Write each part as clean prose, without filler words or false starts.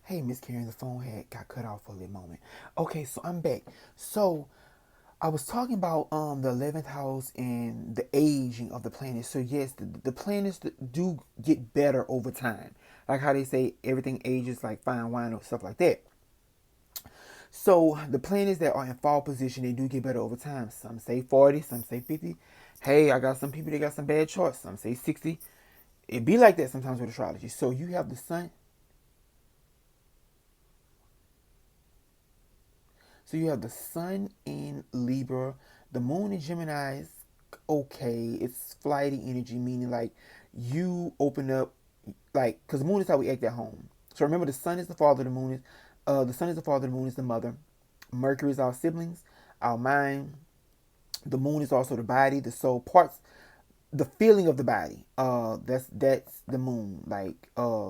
Hey, Miss Karen, the phone had got cut off for a little moment. Okay, so I'm back. So I was talking about the 11th house and the aging of the planets. So yes, the planets do get better over time. Like how they say everything ages like fine wine or stuff like that. So the planets that are in fall position, they do get better over time. Some say 40, some say 50. Hey, I got some people that got some bad charts. Some say 60. It be like that sometimes with astrology. So you have the sun. So you have the sun in Libra, the moon in Gemini is okay. It's flighty energy, meaning like you open up, like, because the moon is how we act at home. So remember, the sun is the father, the sun is the father, the moon is the mother. Mercury is our siblings, our mind. The moon is also the body, the soul parts, the feeling of the body. That's the moon. Like,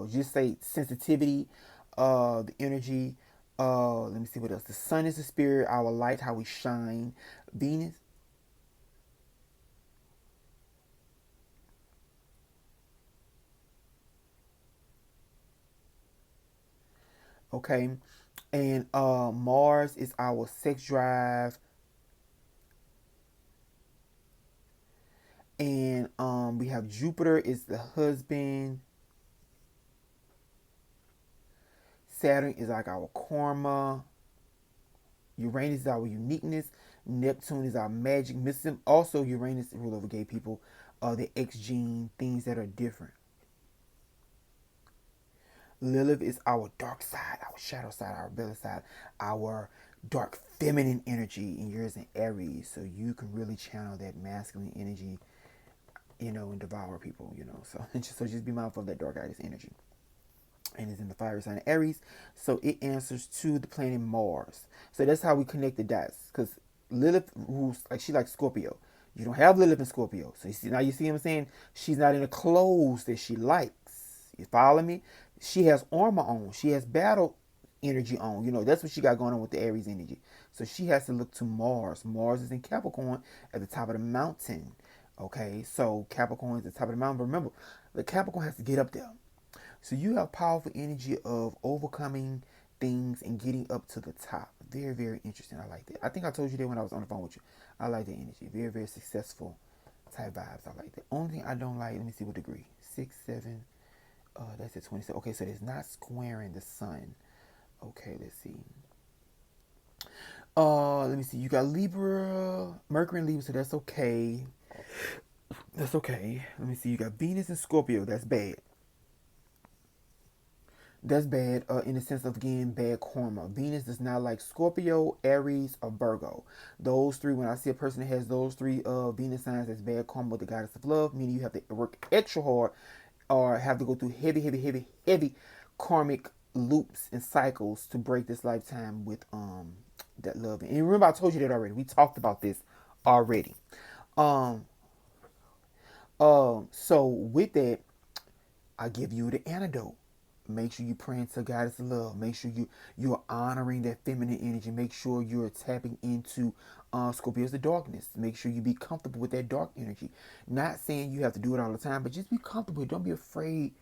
just say sensitivity, the energy. Let me see what else. The sun is the spirit, our light, how we shine. Venus, okay, and Mars is our sex drive, and we have Jupiter is the husband. Saturn is like our karma. Uranus is our uniqueness. Neptune is our magic. Missing also Uranus rule over gay people. The X gene, things that are different. Lilith is our dark side, our shadow side, our rebellious side, our dark feminine energy, and yours in Aries. So you can really channel that masculine energy, and devour people, So just be mindful of that dark goddess energy. And it's in the fire sign of Aries. So it answers to the planet Mars. So that's how we connect the dots. Because Lilith rules, like, she likes Scorpio. You don't have Lilith in Scorpio. So you see what I'm saying? She's not in the clothes that she likes. You follow me? She has armor on. She has battle energy on. That's what she got going on with the Aries energy. So she has to look to Mars. Mars is in Capricorn at the top of the mountain. Okay, so Capricorn is at the top of the mountain. But remember, the Capricorn has to get up there. So you have powerful energy of overcoming things and getting up to the top. Very, very interesting. I like that. I think I told you that when I was on the phone with you. I like that energy. Very, very successful type vibes. I like that. Only thing I don't like, let me see what degree. 6, 7. That's at 27. Okay, so it's not squaring the sun. Okay, let's see. Let me see. You got Libra, Mercury and Libra, so that's okay. That's okay. Let me see. You got Venus and Scorpio. That's bad. That's bad in the sense of getting bad karma. Venus does not like Scorpio, Aries, or Virgo. Those three, when I see a person that has those three Venus signs, that's bad karma with the goddess of love, meaning you have to work extra hard or have to go through heavy, heavy, heavy, heavy karmic loops and cycles to break this lifetime with that love. And remember, I told you that already. We talked about this already. Um, so with that, I give you the antidote. Make sure you praying to Goddess of love. Make sure you're honoring that feminine energy. Make sure you're tapping into Scorpio's the darkness. Make sure you be comfortable with that dark energy. Not saying you have to do it all the time, but just be comfortable. Don't be afraid.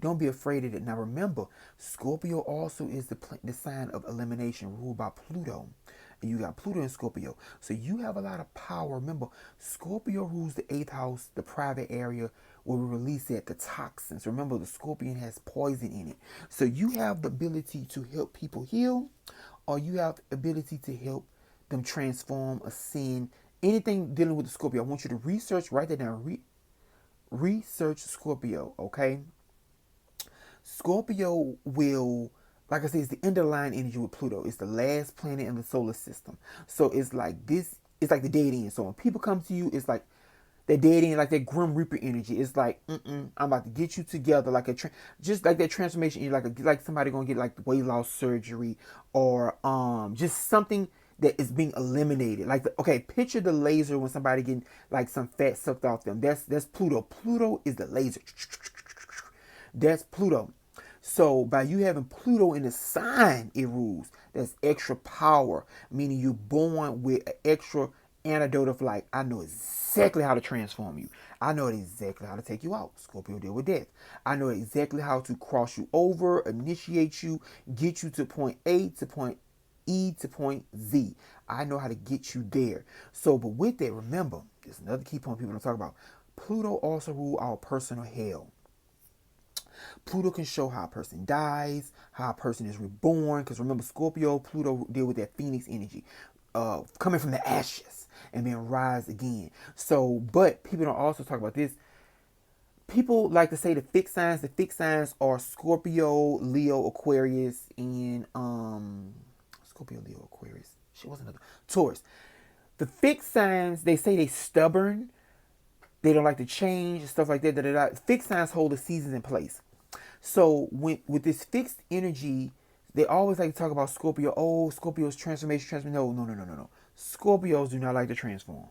Don't be afraid of it. Now remember, Scorpio also is the sign of elimination, ruled by Pluto. And you got Pluto in Scorpio. So you have a lot of power. Remember, Scorpio rules the eighth house, the private area where we release the toxins. Remember, the scorpion has poison in it. So you have the ability to help people heal, or you have the ability to help them transform, ascend, anything dealing with the Scorpio. I want you to research, write that down. Research Scorpio, okay? Scorpio will, like I said, it's the underlying energy with Pluto. It's the last planet in the solar system. So it's like this, it's like the dead end. So when people come to you, it's like that dead end, like that grim reaper energy. It's like, I'm about to get you together, like just like that transformation, like somebody gonna get like weight loss surgery, or just something that is being eliminated. Like okay, picture the laser when somebody getting like some fat sucked off them. That's Pluto. Pluto is the laser. That's Pluto. So by you having Pluto in the sign it rules, that's extra power, meaning you're born with an extra antidote of like, I know exactly how to transform you. I know exactly how to take you out. Scorpio deal with death. I know exactly how to cross you over, initiate you, get you to point A to point E to point Z. I know how to get you there. So, but with that, remember, there's another key point people don't talk about. Pluto also rule our personal hell. Pluto can show how a person dies, how a person is reborn. Because remember, Scorpio, Pluto deal with that phoenix energy, coming from the ashes and then rise again. So, but people don't also talk about this. People like to say the fixed signs. The fixed signs are Scorpio, Leo, Aquarius, and Scorpio, Leo, Aquarius. She wasn't another Taurus. The fixed signs, they say they stubborn. They don't like to change and stuff like that. Fixed signs hold the seasons in place. So with this fixed energy, they always like to talk about Scorpio. Oh, Scorpio's transformation. No. Scorpios do not like to transform.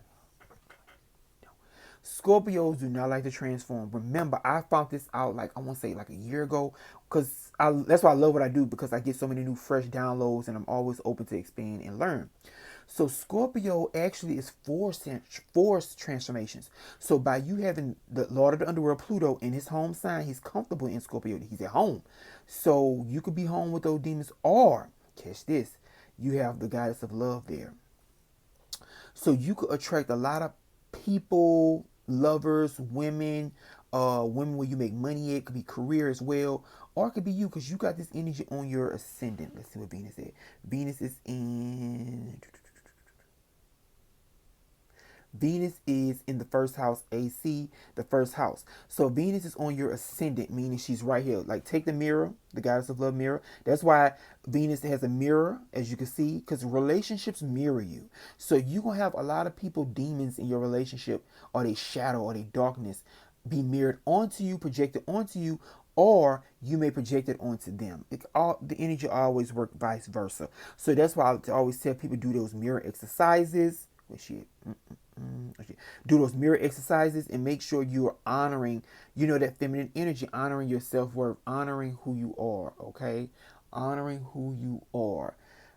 Scorpios do not like to transform. Remember, I found this out like I want to say like a year ago, because that's why I love what I do, because I get so many new fresh downloads and I'm always open to expand and learn. So Scorpio actually is forced transformations. So by you having the Lord of the Underworld Pluto in his home sign, he's comfortable in Scorpio. He's at home. So you could be home with those demons, or catch this, you have the goddess of love there. So you could attract a lot of people, lovers, women, women where you make money at. It could be career as well. Or it could be you, because you got this energy on your ascendant. Let's see what Venus is. Venus is in the first house, AC, the first house. So Venus is on your ascendant, meaning she's right here. Like, take the mirror, the goddess of love mirror. That's why Venus has a mirror, as you can see, because relationships mirror you. So you're going to have a lot of people, demons in your relationship, or they shadow, or they darkness, be mirrored onto you, projected onto you, or you may project it onto them. The energy always works vice versa. So that's why I always tell people, do those mirror exercises. Do those mirror exercises and make sure you are honoring, that feminine energy, honoring your self-worth, honoring who you are, okay? Honoring who you are.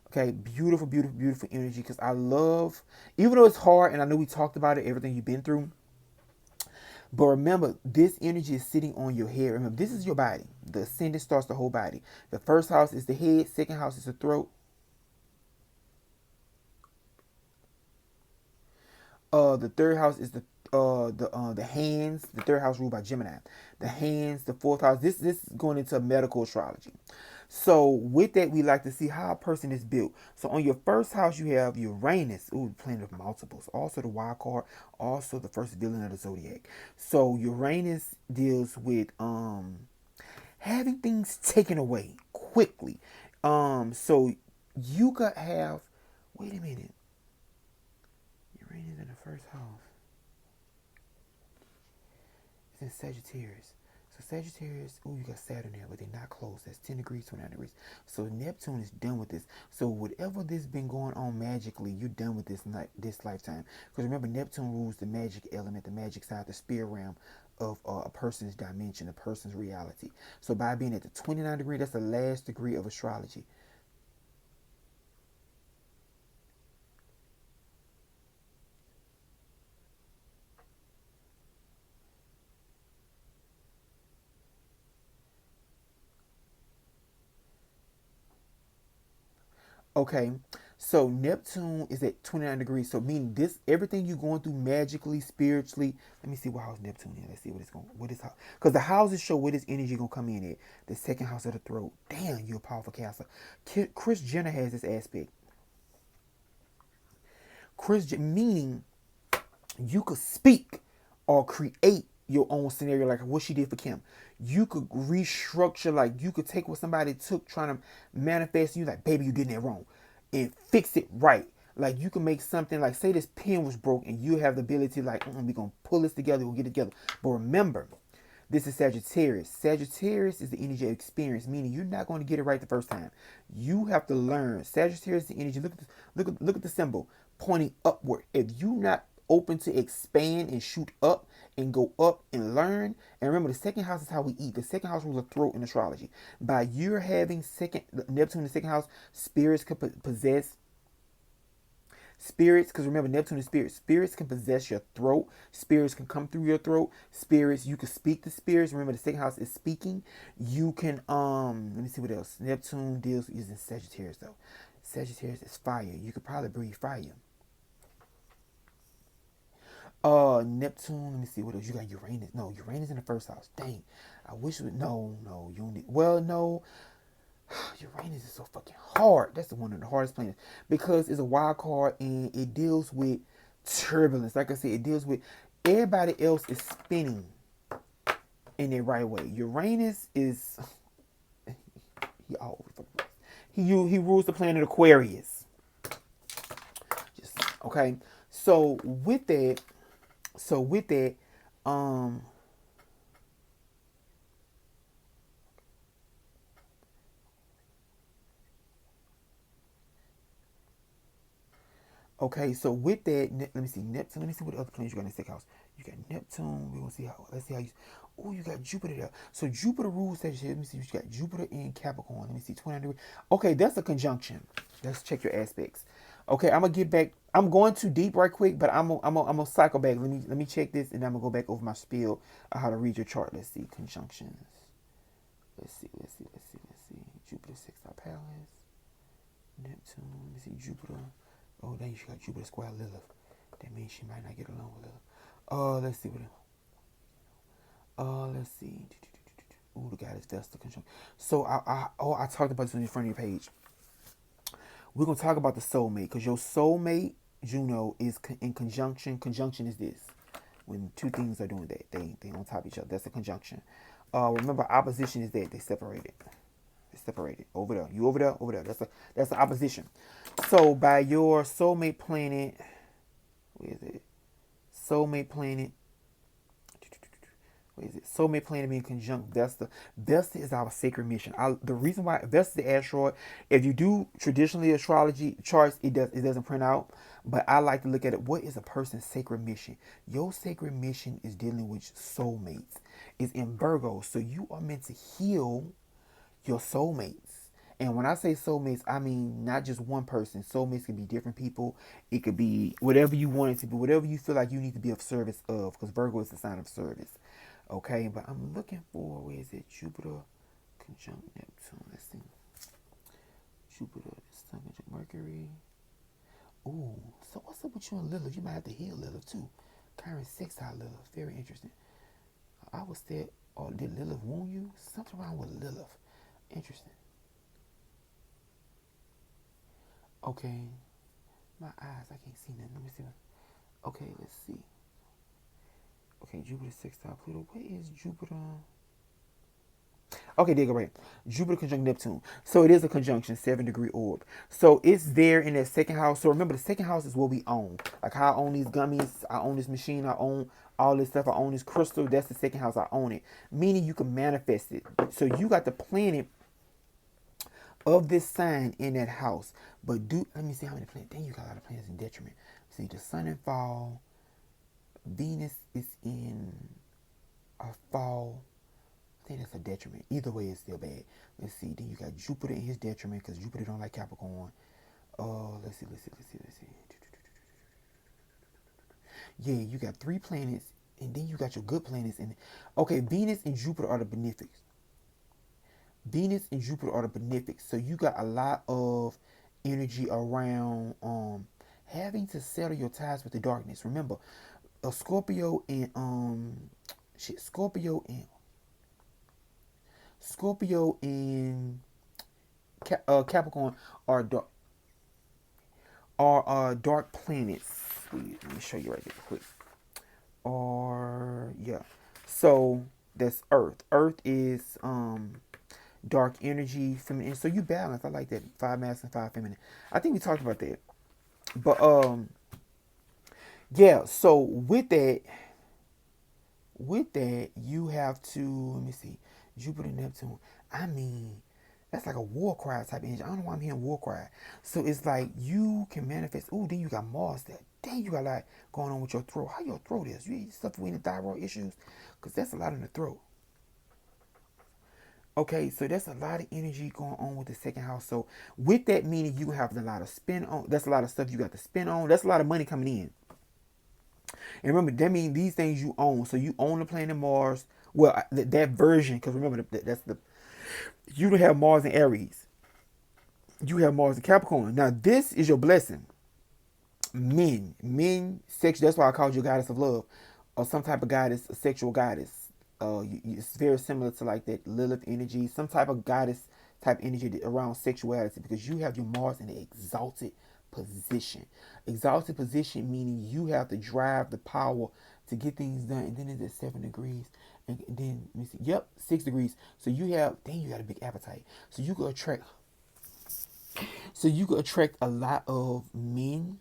Okay, beautiful, beautiful, beautiful energy, because I love, even though it's hard, and I know we talked about it, everything you've been through, but remember, this energy is sitting on your head. Remember, this is your body. The ascendant starts the whole body. The first house is the head, second house is the throat. The third house is the hands. The third house ruled by Gemini. The hands. The fourth house. This is going into medical astrology. So with that, we like to see how a person is built. So on your first house, you have Uranus, planet of multiples. Also the wild card. Also the first villain of the zodiac. So Uranus deals with having things taken away quickly. So you could have. Wait a minute. Uranus in the first house. It's in Sagittarius. So Sagittarius, you got Saturn there, but they're not close. That's 10 degrees, 29 degrees. So Neptune is done with this. So whatever this been going on magically, you're done with this lifetime. Because remember, Neptune rules the magic element, the magic side, the spirit realm of a person's dimension, a person's reality. So by being at the 29 degree, that's the last degree of astrology. Okay, so Neptune is at 29 degrees. So meaning this, everything you're going through magically, spiritually. Let me see what house Neptune is. Let's see what is house. Because the houses show where this energy gonna come in at. The second house of the throat. Damn, you're a powerful Cancer. Kris Jenner has this aspect. Meaning you could speak or create your own scenario, like what she did for Kim. You could restructure, like you could take what somebody took trying to manifest you, like, baby, you did that wrong, and fix it right. Like you can make something, like say this pen was broke and you have the ability, like, we're gonna pull this together, we'll get it together. But remember, this is Sagittarius. Sagittarius is the energy of experience, meaning you're not going to get it right the first time. You have to learn. Sagittarius is the energy. Look at the symbol pointing upward. If you're not open to expand and shoot up and go up and learn, and remember, the second house is how we eat. The second house rules the throat in astrology. By you having Neptune in the second house, spirits could possess Spirits, because remember, Neptune is spirit. Spirits can possess your throat. Spirits can come through your throat. Spirits, you can speak to spirits. Remember, the second house is speaking. You can, let me see what else. Neptune deals is in Sagittarius, though. Sagittarius is fire. You could probably breathe fire. Neptune, let me see what else. You got Uranus. No, Uranus in the first house. Dang. I wish it would, no, you don't need, well, no. Uranus is so fucking hard. That's the one of the hardest planets because it's a wild card and it deals with turbulence. Like I said, it deals with everybody else is spinning in the right way. Uranus is he all over the place. He rules the planet Aquarius. Just okay. So with that, um. Okay, so with that, let me see Neptune. Let me see what other planets you got in the second house. You got Neptune. We're gonna see how. Let's see how you. Oh, you got Jupiter there. So Jupiter rules Sagittarius. Let me see. You got Jupiter in Capricorn. Let me see 29 degrees. Okay, that's a conjunction. Let's check your aspects. Okay, I'm gonna get back. I'm going too deep right quick, but I'm gonna cycle back. Let me check this, and I'm gonna go back over my spiel on how to read your chart. Let's see conjunctions. Let's see. Jupiter sextile Pallas. Neptune. Let me see Jupiter. Oh, then you got Jupiter square Lilith. That means she might not get along with Lilith. Let's see what. Let's see. Oh, the goddess Vesta conjunction. So I talked about this on the front of your page. We're gonna talk about the soulmate because your soulmate Juno is in conjunction. Conjunction is this when two things are doing that they on top of each other. That's a conjunction. Remember, opposition is that they separated. Separated over there. You over there, over there. That's the opposition. So by your soulmate planet, where is it? Soulmate planet. Where is it? Soulmate planet being conjunct Vesta. Vesta is our sacred mission. The reason why Vesta is the asteroid. If you do traditionally astrology charts, it doesn't print out. But I like to look at it. What is a person's sacred mission? Your sacred mission is dealing with soulmates. It's in Virgo, so you are meant to heal your soulmates. And when I say soulmates, I mean not just one person. Soulmates can be different people. It could be whatever you want it to be, whatever you feel like you need to be of service of, because Virgo is the sign of service. Okay, but I'm looking for, where is it? Jupiter conjunct Neptune. Let's see. Jupiter is Sun conjunct Mercury. Ooh, so what's up with you and Lilith? You might have to heal Lilith too. Chiron sextile Lilith. Very interesting. I was there, or did Lilith wound you? Something wrong with Lilith. Interesting. Okay. My eyes, I can't see nothing. Let me see. Okay, let's see. Okay, Jupiter sextile Pluto. Where is Jupiter? Okay, there you go, right. Jupiter conjunct Neptune. So it is a conjunction, 7-degree orb. So it's there in that second house. So remember, the second house is what we own. Like how I own these gummies, I own this machine, I own all this stuff, I own this crystal. That's the second house, I own it. Meaning you can manifest it. So you got the planet of this sign in that house. But let me see how many planets. Then you got a lot of planets in detriment. See, the sun in fall. Venus is in a fall. I think that's a detriment. Either way, it's still bad. Let's see. Then you got Jupiter in his detriment because Jupiter don't like Capricorn. Let's see. Yeah, you got 3 planets, and then you got your good planets in. Okay, Venus and Jupiter are the benefics. Venus and Jupiter are the benefics. So you got a lot of energy around having to settle your ties with the darkness. Remember, a Scorpio and Scorpio and Capricorn are dark planets. Let me show you right there quick. Yeah. So that's Earth. Earth is dark energy, feminine. So you balance. I like that. 5 masculine, 5 feminine. I think we talked about that. But yeah. So with that, you have to, let me see, Jupiter, Neptune. I mean, that's like a war cry type of energy. I don't know why I'm hearing war cry. So it's like you can manifest. Ooh, then you got Mars there. Then you got a lot going on with your throat. How your throat is? You suffer with any thyroid issues? Because that's a lot in the throat. Okay, so that's a lot of energy going on with the second house. So with that meaning you have a lot of spend on. That's a lot of stuff you got to spend on. That's a lot of money coming in. And remember, that means these things you own. So you own the planet Mars. Well, that version, because remember that's the you don't have Mars in Aries. You have Mars in Capricorn. Now this is your blessing. Men, sex. That's why I called you a goddess of love, or some type of goddess, a sexual goddess. It's very similar to like that Lilith energy, some type of goddess type energy around sexuality, because you have your Mars in an exalted position. Exalted position meaning you have to drive the power to get things done, and then it's at 7 degrees, and then let me see, yep, 6 degrees. So you have, then you got a big appetite. So you could attract a lot of men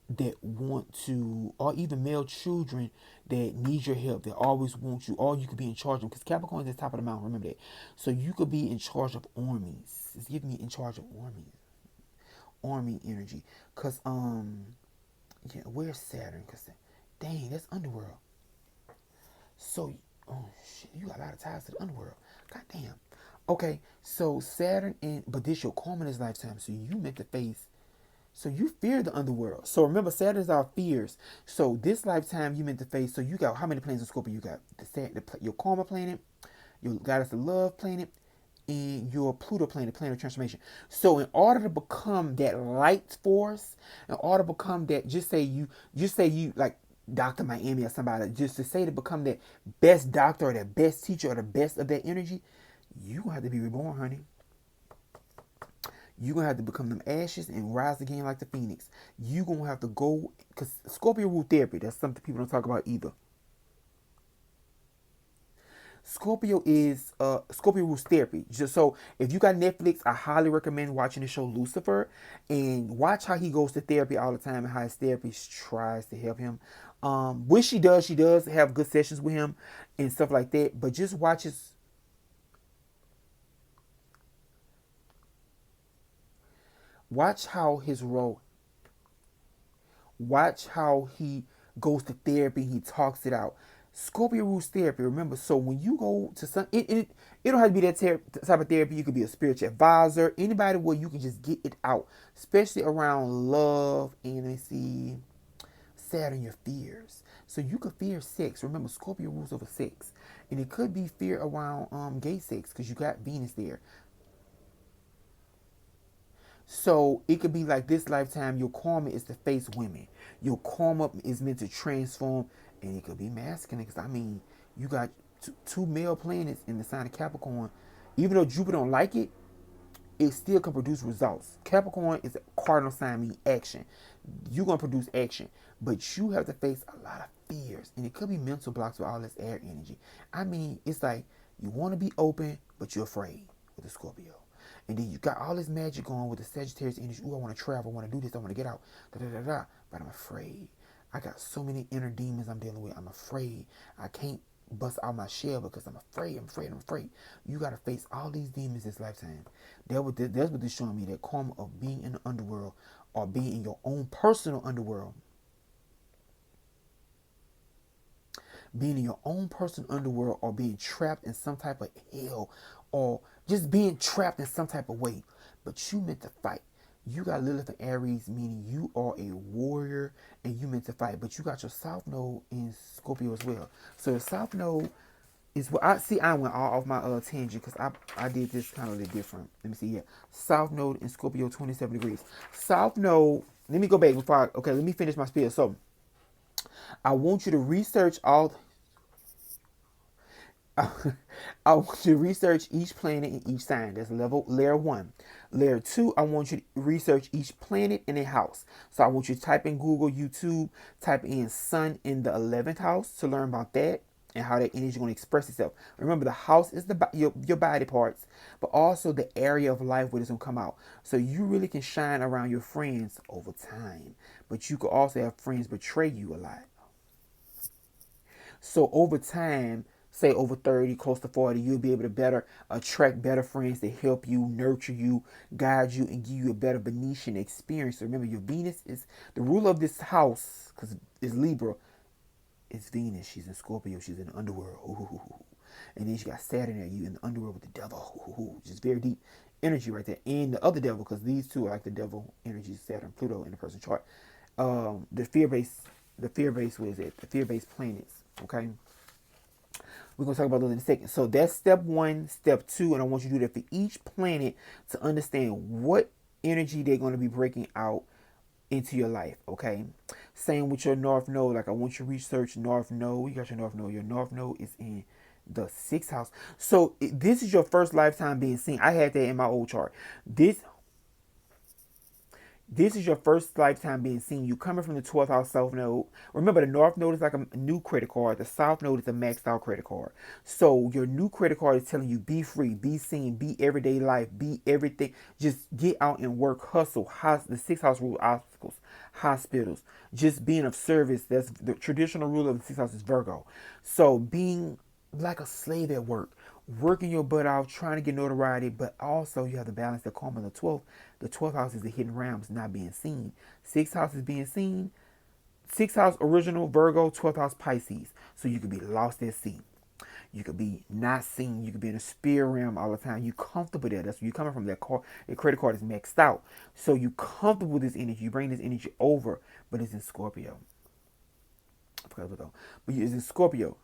that want to, or even male children that need your help, that always want you, or you could be in charge of them, because Capricorn is the top of the mountain, remember that. So you could be in charge of armies. It's giving me in charge of armies, army energy. Because yeah, where's Saturn? Because dang, that's underworld. So oh shit, you got a lot of ties to the underworld. God damn. Okay, so Saturn, and but this your karma in this lifetime, so you meant to face, so you fear the underworld. So remember, Saturn is our fears. So this lifetime you meant to face. So you got how many planets in Scorpio? You got your karma planet, your goddess of love planet, and your Pluto planet, planet of transformation. So in order to become that light force, in order to become that, just say you like Dr. Miami or somebody, just to say to become that best doctor or that best teacher or the best of that energy, you gonna have to be reborn, honey. You're gonna have to become them ashes and rise again like the phoenix. You're gonna have to go, because Scorpio rule therapy, that's something people don't talk about either. Scorpio rules therapy. Just so if you got Netflix, I highly recommend watching the show Lucifer, and watch how he goes to therapy all the time and how his therapist tries to help him. Which she does have good sessions with him and stuff like that. But just watch how his role Watch how he goes to therapy. He talks it out. Scorpio rules therapy. Remember, so when you go to it don't have to be that type of therapy. You could be a spiritual advisor, anybody where you can just get it out, especially around love and let me see, Saturn, your fears. So you could fear sex. Remember, Scorpio rules over sex, and it could be fear around gay sex because you got Venus there. So it could be like this lifetime, your karma is to face women. Your karma is meant to transform, and it could be masculine. Because I mean, you got two male planets in the sign of Capricorn. Even though Jupiter don't like it, it still can produce results. Capricorn is a cardinal sign, meaning action. You're gonna produce action, but you have to face a lot of fears, and it could be mental blocks with all this air energy. I mean, it's like you want to be open, but you're afraid with the Scorpio. And then you got all this magic going with the Sagittarius energy. Ooh, I want to travel, I want to do this, I want to get out. Da, da, da, da. But I'm afraid. I got so many inner demons I'm dealing with. I'm afraid. I can't bust out my shell because I'm afraid. I'm afraid. You got to face all these demons this lifetime. That's what this is showing me. That karma of being in the underworld or being in your own personal underworld. Being in your own personal underworld or being trapped in some type of hell or just being trapped in some type of way. But you meant to fight. You got Lilith and Aries, meaning you are a warrior and you meant to fight. But you got your South Node in Scorpio as well. So the South Node is what I see. I went all off my tangent because I did this kind of a little different. Let me see here. South Node in Scorpio, 27 degrees. South Node. Let me go back before. Okay, let me finish my spiel. So I want you to research all. I want you to research each planet in each sign. That's layer one. Layer two, I want you to research each planet in a house. So I want you to type in Google, YouTube, type in Sun in the 11th house to learn about that and how that energy is going to express itself. Remember, the house is your body parts, but also the area of life where it's going to come out. So you really can shine around your friends over time, but you could also have friends betray you a lot. So over time, say over 30, close to 40, you'll be able to better attract better friends to help you, nurture you, guide you, and give you a better Venetian experience. So remember, your Venus is the ruler of this house, because it's Libra. It's Venus. She's in Scorpio. She's in the underworld. Ooh. And then you got Saturn there, you in the underworld with the devil, just very deep energy right there. And the other devil, because these two are like the devil energy, Saturn, Pluto in the person chart. The fear base, what is it? The fear based planets. Okay. We're going to talk about those in a second. So that's step one, step two, and I want you to do that for each planet to understand what energy they're going to be breaking out into your life, okay? Same with your North Node. Like, I want you to research North Node. You got your North Node. Your North Node is in the sixth house. So this is your first lifetime being seen. I had that in my old chart. This is your first lifetime being seen. You coming from the 12th house South Node. Remember, the North Node is like a new credit card. The South Node is a maxed out credit card. So your new credit card is telling you be free, be seen, be everyday life, be everything. Just get out and work, hustle. The 6th house rule obstacles, hospitals, just being of service. That's the traditional rule of the 6th house is Virgo. So being like a slave at work, working your butt off, trying to get notoriety, but also you have to balance the karma. The 12th. The 12th house is the hidden realms not being seen. 6th house is being seen. 6th house original Virgo, 12th house Pisces. So you could be lost at sea. You could be not seen. You could be in a spirit realm all the time. You comfortable there. That's where you're coming from. That car, your credit card is maxed out. So you comfortable with this energy. You bring this energy over, but it's in Scorpio. I forgot what though. But it's in Scorpio.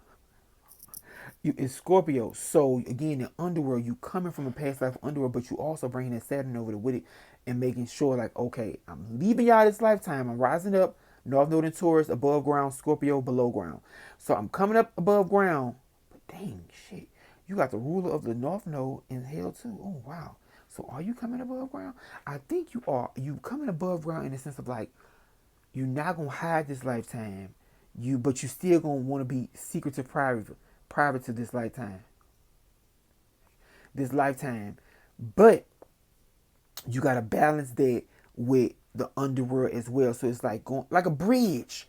You in Scorpio. So again, the underworld, you coming from a past life underworld, but you also bringing that Saturn over with it and making sure like, okay, I'm leaving y'all this lifetime. I'm rising up, North Node and Taurus, above ground, Scorpio, below ground. So I'm coming up above ground, but dang shit, you got the ruler of the North Node in hell too. Oh wow. So are you coming above ground? I think you are. You coming above ground in the sense of like, you're not gonna hide this lifetime. But you still gonna want to be secretive, private to this lifetime. But you gotta balance that with the underworld as well. So it's like going like a bridge.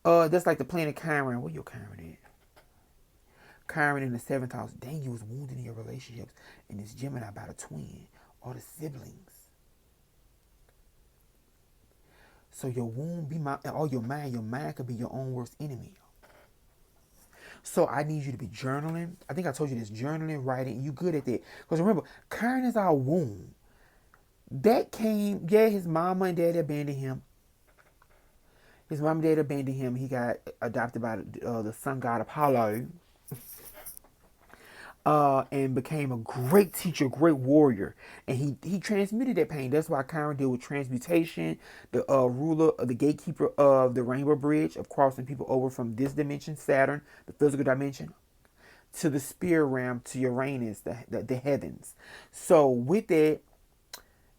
That's like the planet Chiron. Where your Chiron at? Chiron in the 7th house. Dang, you was wounded in your relationships. And it's Gemini about a twin or the siblings. So your wound be or your mind. Your mind could be your own worst enemy. So I need you to be journaling. I think I told you this, journaling, writing. You good at that. Because remember, Chiron is our womb. That came, his mama and dad abandoned him. His mom and dad abandoned him. He got adopted by the sun god Apollo. And became a great teacher, great warrior. And he transmuted that pain. That's why Chiron deal with transmutation, the ruler, the gatekeeper of the Rainbow Bridge, of crossing people over from this dimension, Saturn, the physical dimension, to the spirit realm, to Uranus, the heavens. So with that,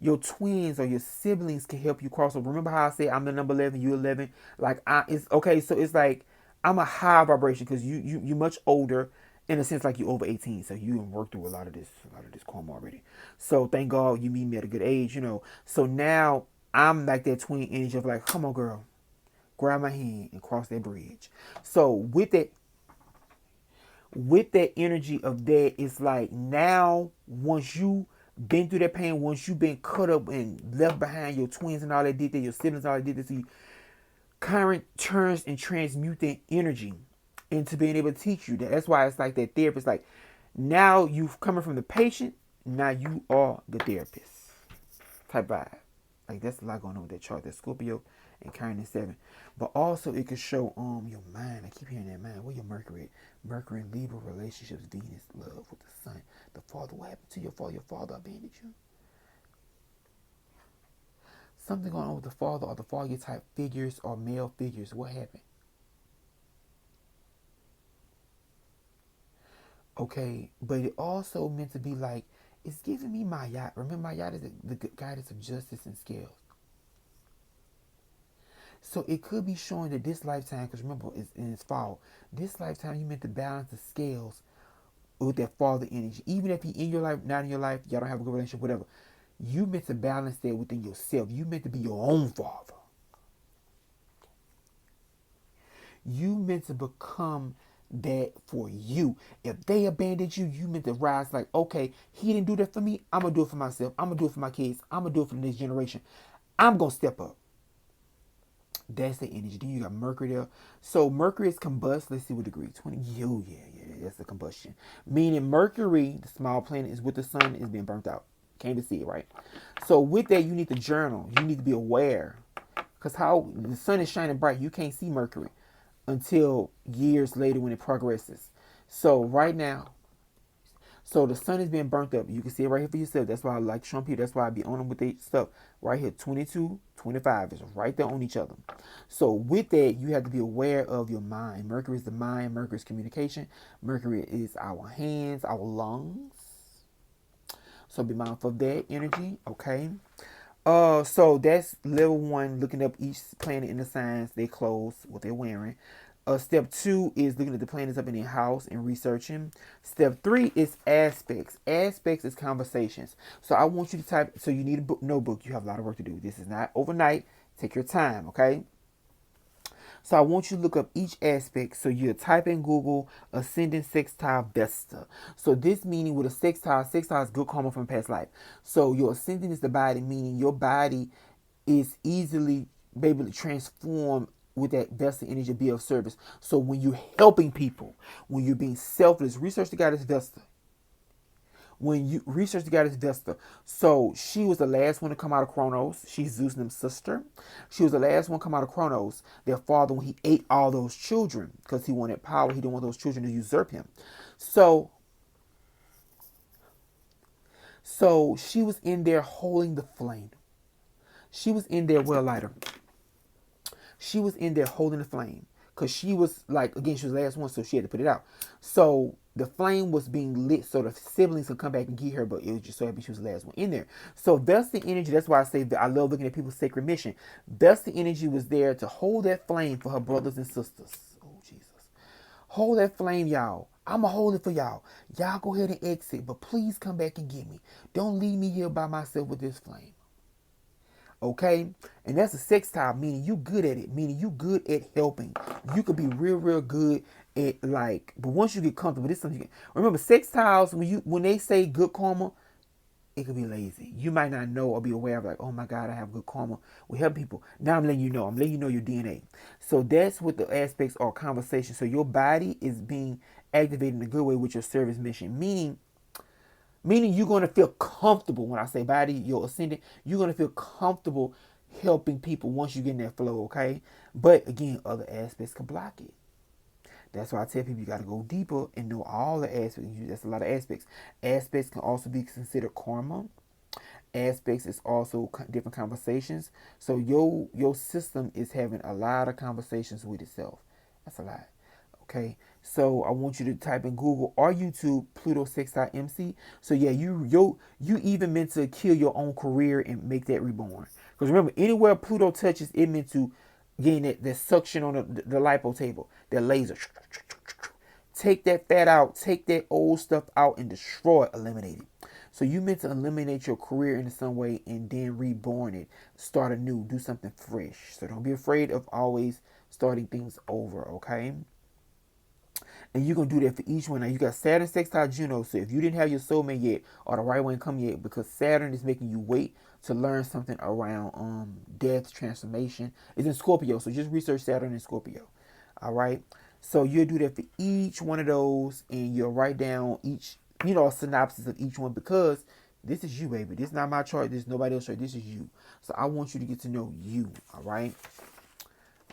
your twins or your siblings can help you cross over. Remember how I said I'm the number 11, you 11? Like, it's okay. So it's like I'm a high vibration because you much older. In a sense, like you over 18, so you can work through a lot of this karma already. So thank God you meet me at a good age, So now I'm like that twin energy of like, come on, girl, grab my hand and cross that bridge. So with that energy of that, it's like now once you been through that pain, once you've been cut up and left behind, your twins and all that did that, your siblings all that did that to you, current turns and transmute that energy into being able to teach you that. That's why it's like that therapist. Like now you've coming from the patient, now you are the therapist type vibe. Like that's a lot going on with that chart. That Scorpio and Chiron in 7. But also it could show your mind. I keep hearing that mind. Where your Mercury at? Mercury in Libra, relationships, Venus, love with the sun. The father, what happened to your father? Your father abandoned you. Something going on with the father or the father type figures or male figures. What happened? Okay, but it also meant to be like, it's giving me my yacht. Remember, my yacht is the guidance of justice and scales. So it could be showing that this lifetime, because remember, it's in its fall. This lifetime, you meant to balance the scales with that father energy. Even if he in your life, not in your life, y'all don't have a good relationship, whatever. You meant to balance that within yourself. You meant to be your own father. You meant to become that for you. If they abandoned you, you meant to rise like, okay, he didn't do that for me. I'm going to do it for myself. I'm going to do it for my kids. I'm going to do it for the next generation. I'm going to step up. That's the energy. Then you got Mercury there. So Mercury is combust. Let's see what degree. 20. Oh, yeah. That's the combustion. Meaning Mercury, the small planet, is with the sun, is being burnt out. Can't even see it, right? So with that, you need to journal. You need to be aware. Because how the sun is shining bright, you can't see Mercury until years later when it progresses. So right now, so the sun is being burnt up. You can see it right here for yourself. That's why I like showing people. That's why I be on them with their stuff. Right here, 22, 25 is right there on each other. So with that, you have to be aware of your mind. Mercury is the mind. Mercury is communication. Mercury is our hands, our lungs. So be mindful of that energy, okay? So that's level one, looking up each planet in the signs, their clothes, what they're wearing. Step two is looking at the planets up in their house and researching. Step three is aspects. Aspects is conversations. So I want you to type. So you need a book, notebook. You have a lot of work to do. This is not overnight. Take your time, okay? So I want you to look up each aspect. So you type in Google ascendant sextile Vesta. So this meaning with a sextile is good karma from past life. So your ascendant is the body, meaning your body is easily able to transform with that Vesta energy, be of service. So when you're helping people, when you're being selfless, research the goddess Vesta. When you research the goddess Vesta, so she was the last one to come out of Kronos. She's Zeus and sister. She was the last one to come out of Kronos. Their father, when he ate all those children, because he wanted power, he didn't want those children to usurp him. So, so she was in there holding the flame. She was in there with a lighter. She was in there holding the flame because she was like, again, she was the last one, so she had to put it out. So the flame was being lit so the siblings could come back and get her, but it was just so happy she was the last one in there. So that's the energy. That's why I say that I love looking at people's sacred mission. That's the energy was there to hold that flame for her brothers and sisters. Oh, Jesus. Hold that flame, y'all. I'ma hold it for y'all. Y'all go ahead and exit, but please come back and get me. Don't leave me here by myself with this flame. Okay, and that's a sextile, meaning you good at it, meaning you good at helping. You could be real good at, like, but once you get comfortable, this is something you can remember. Sextiles, when they say good karma, it could be lazy. You might not know or be aware of, like, oh my God, I have good karma. We help people. Now I'm letting you know. I'm letting you know your DNA. So that's what the aspects are, conversation. So your body is being activated in a good way with your service mission, meaning you're going to feel comfortable. When I say body, your ascendant, you're going to feel comfortable helping people once you get in that flow, okay? But again, other aspects can block it. That's why I tell people you got to go deeper and know all the aspects. That's a lot of aspects. Aspects can also be considered karma. Aspects is also different conversations. So your system is having a lot of conversations with itself. That's a lot. Okay, so I want you to type in Google or YouTube Pluto sextile MC. So yeah, you even meant to kill your own career and make that reborn. Because remember, anywhere Pluto touches, it meant to gain that suction on the lipo table, that laser. Take that fat out, take that old stuff out and destroy it, eliminate it. So you meant to eliminate your career in some way and then reborn it, start anew, do something fresh. So don't be afraid of always starting things over, okay? And you're going to do that for each one. Now, you got Saturn sextile Juno. So if you didn't have your soulmate yet or the right one come yet, because Saturn is making you wait to learn something around death, transformation. It's in Scorpio. So just research Saturn in Scorpio. All right. So you'll do that for each one of those. And you'll write down each, a synopsis of each one, because this is you, baby. This is not my chart. This is nobody else's chart. This is you. So I want you to get to know you. All right.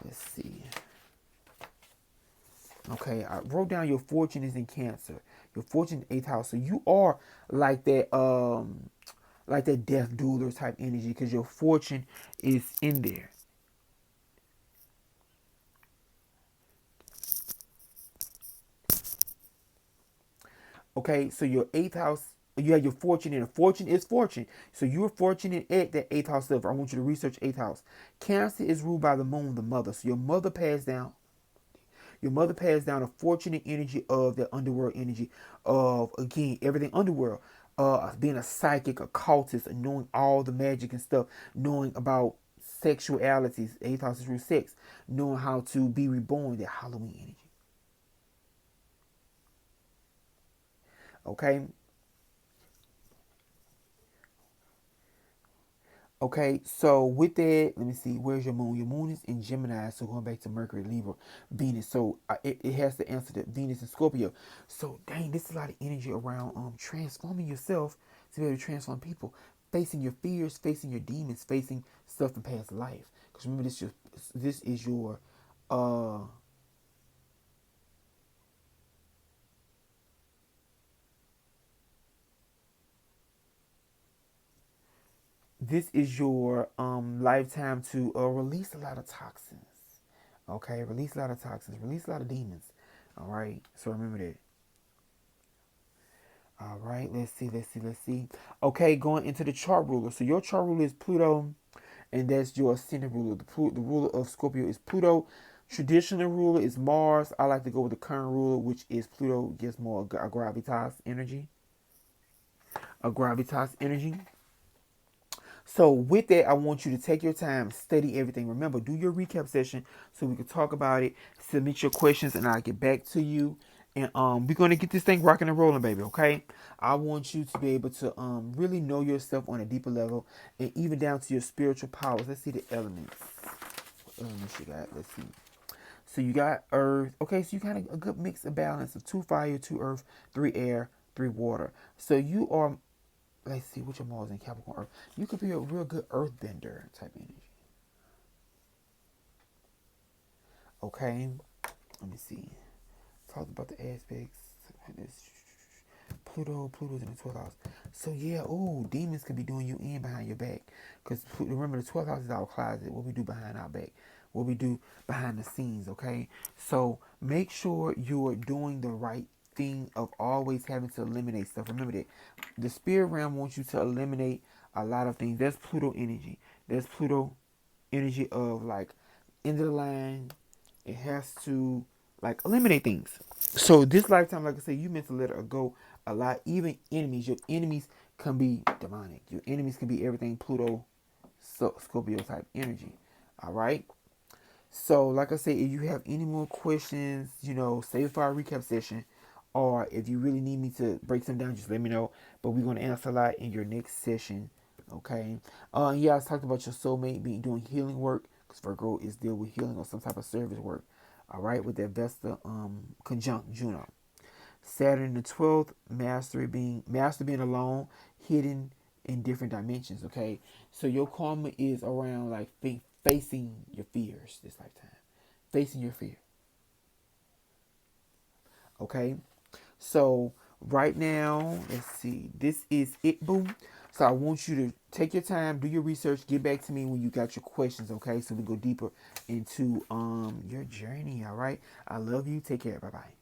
Let's see. Okay, I wrote down your fortune is in Cancer. Your fortune eighth house. So you are like that death doula type energy, because your fortune is in there. Okay, so your eighth house, you have your fortune in. A fortune is fortune. So you're fortunate at that eighth house level. I want you to research eighth house. Cancer is ruled by the moon, the mother. So your mother passed down. Your mother passed down a fortunate energy of the underworld energy of, again, everything underworld. Being a psychic, a cultist, and knowing all the magic and stuff, knowing about sexualities, eighth house is through sex, knowing how to be reborn, that Halloween energy. Okay? Okay, so with that, let me see. Where's your moon? Your moon is in Gemini, so going back to Mercury, Libra, Venus. So it has to answer the Venus and Scorpio. So dang, this is a lot of energy around transforming yourself to be able to transform people, facing your fears, facing your demons, facing stuff from past life. Because remember, uh this is your lifetime to release a lot of toxins. Okay, release a lot of toxins, release a lot of demons. All right, so remember that. All right, let's see. Okay, going into the chart ruler. So your chart ruler is Pluto, and that's your ascendant ruler. The ruler of Scorpio is Pluto. Traditional ruler is Mars. I like to go with the current ruler, which is Pluto. Gives more a gravitas energy. A gravitas energy. So with that, I want you to take your time, study everything. Remember, do your recap session so we can talk about it. Submit your questions, and I'll get back to you. And we're gonna get this thing rocking and rolling, baby. Okay? I want you to be able to really know yourself on a deeper level, and even down to your spiritual powers. Let's see the elements. What elements you got? Let's see. So you got Earth. Okay, so you got a good mix of balance of 2 fire, 2 earth, 3 air, 3 water. So you are, let's see, which your Mars in Capricorn Earth. You could be a real good earthbender type energy. Okay, let me see. Talk about the aspects. This Pluto's in the 12th house. So yeah, ooh, demons could be doing you in behind your back. Because remember, the 12th house is our closet. What we do behind our back. What we do behind the scenes, okay? So make sure you're doing the right thing of always having to eliminate stuff. Remember that the spirit realm wants you to eliminate a lot of things. That's Pluto energy. That's Pluto energy of like end of the line. It has to like eliminate things. So this lifetime, like I said, you meant to let it go a lot. Even enemies, your enemies can be demonic. Your enemies can be everything Pluto, Scorpio type energy. All right. So, like I said, if you have any more questions, save it for our recap session. Or if you really need me to break them down, just let me know. But we're going to answer a lot in your next session. Okay. Yeah, I talked about your soulmate being doing healing work. Because Virgo is deal with healing or some type of service work. All right. With that Vesta conjunct Juno. Saturn the 12th, master being alone, hidden in different dimensions. Okay. So your karma is around like facing your fears this lifetime. Facing your fear. Okay. So right now, let's see. This is it, boom. So I want you to take your time, do your research, get back to me when you got your questions, okay? So we go deeper into your journey, all right? I love you. Take care. Bye-bye.